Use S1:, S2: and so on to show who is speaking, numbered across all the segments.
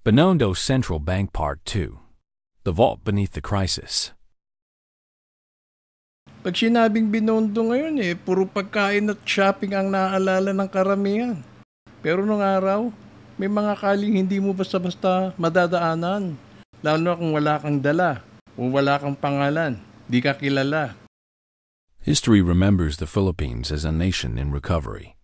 S1: Binondo Central Bank Part 2. The Vault Beneath the Crisis.
S2: Pag sinabing Binondo ngayon puro pagkain at shopping ang naaalala ng karamihan. Pero nung araw, may mga kaling hindi mo basta-basta madadaanan. Lalo na kung wala kang dala o wala kang pangalan, di ka kilala.
S1: History remembers the Philippines as a nation in recovery.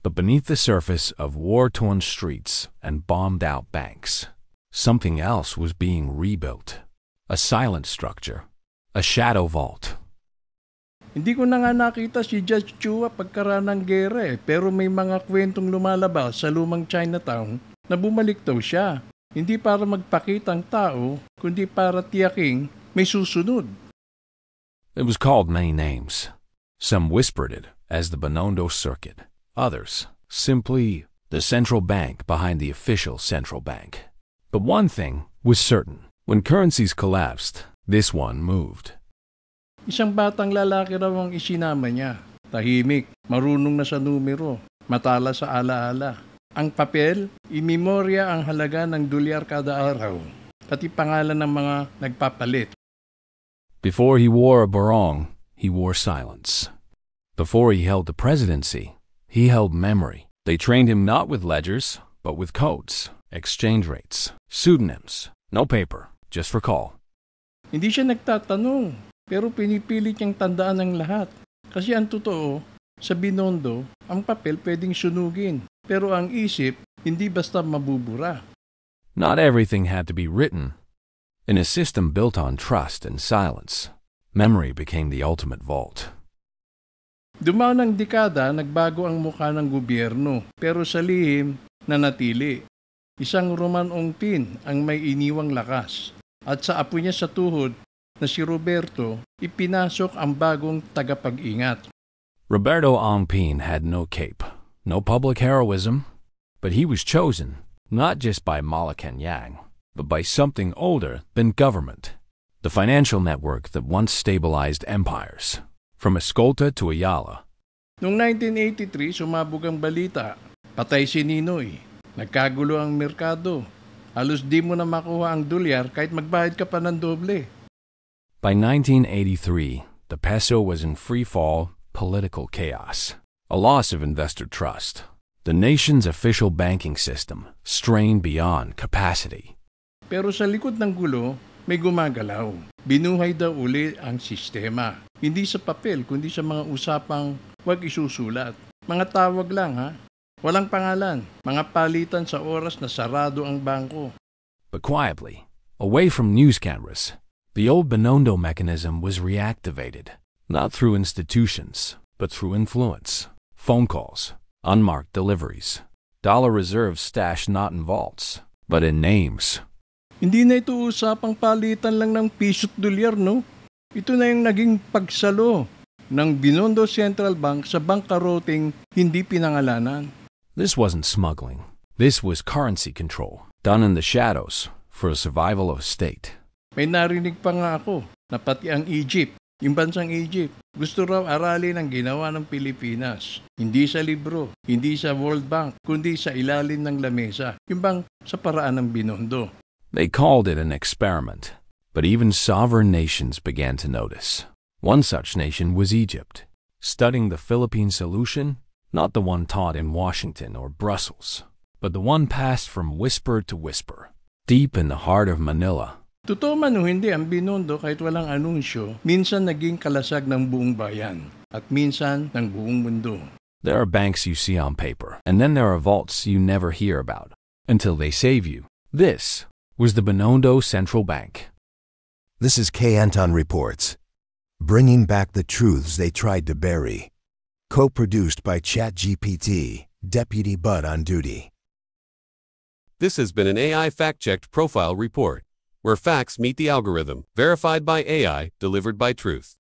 S1: But beneath the surface of war-torn streets and bombed-out banks, something else was being rebuilt. A silent structure. A shadow vault.
S2: Hindi ko na nga nakita si Judge Chua pagkaraan ng gera pero may mga kwentong lumalabas sa lumang Chinatown na bumalik daw siya. Hindi para magpakitang tao, kundi para tiyaking may susunod.
S1: It was called many names. Some whispered it as the Binondo Circuit. Others, simply the central bank behind the official central bank. But one thing was certain. When currencies collapsed, this one moved.
S2: Isang batang lalaki raw ang isinama niya. Tahimik, marunong na sa numero, matala sa alaala. Ang papel, imemorya ang halaga ng dolyar kada araw, pati pangalan ng mga nagpapalit.
S1: Before he wore a barong, he wore silence. Before he held the presidency, he held memory. They trained him not with ledgers, but with codes, exchange rates, pseudonyms, no paper, just recall.
S2: Hindi siya nagtatanong, pero pinipilit niyang tandaan ang lahat. Kasi ang totoo, sa Binondo, ang papel pwedeng sunugin, pero ang isip hindi basta mabubura.
S1: Not everything had to be written. In a system built on trust and silence, memory became the ultimate vault.
S2: Dumaan ng dekada, nagbago ang mukha ng gobyerno, pero sa lihim nanatili. Isang Roman Ongpin ang may iniwang lakas. At sa apo niya sa tuhod na si Roberto, ipinasok ang bagong tagapag-ingat.
S1: Roberto Ongpin had no cape, no public heroism, but he was chosen not just by Malacanang, but by something older than government, the financial network that once stabilized empires. From Escolta to Ayala.
S2: Noong 1983, sumabog ang balita. Patay si Ninoy. Nagkagulo ang merkado. Halos di mo na makuha ang dolyar kahit magbayad ka pa ng doble.
S1: By 1983, the peso was in free-fall political chaos. A loss of investor trust. The nation's official banking system strained beyond capacity.
S2: Pero sa likod ng gulo, may gumagalaw. Binuhay daw uli ang sistema. Hindi sa papel, kundi sa mga usapang wag isusulat. Mga tawag lang Walang pangalan. Mga palitan sa oras na sarado ang bangko.
S1: But quietly, away from news cameras, the old Binondo mechanism was reactivated. Not through institutions, but through influence. Phone calls, unmarked deliveries, dollar reserves stashed not in vaults, but in names.
S2: Hindi na ito usapang palitan lang ng piso't dolyar, no? Ito na yung naging pagsalo ng Binondo Central Bank sa bangkaroteng hindi pinangalanan.
S1: This wasn't smuggling. This was currency control, done in the shadows for the survival of a state.
S2: May narinig pa nga ako na pati ang Egypt, yung bansang Egypt, gusto raw aralin ang ginawa ng Pilipinas. Hindi sa libro, hindi sa World Bank, kundi sa ilalim ng lamesa. Yung bang sa paraan ng Binondo.
S1: They called it an experiment, but even sovereign nations began to notice. One such nation was Egypt, studying the Philippine solution, not the one taught in Washington or Brussels, but the one passed from whisper to whisper, deep in the heart of Manila.
S2: Totoo man o hindi, ang Binondo kahit walang anunsyo, minsan naging kalasag ng buong bayan at minsan ng buong mundo.
S1: There are banks you see on paper, and then there are vaults you never hear about, until they save you. This was the Binondo Central Bank.
S3: This is K. Anton Reports, bringing back the truths they tried to bury. Co-produced by ChatGPT, Deputy Bud on duty.
S4: This has been an AI fact-checked profile report, where facts meet the algorithm, verified by AI, delivered by truth.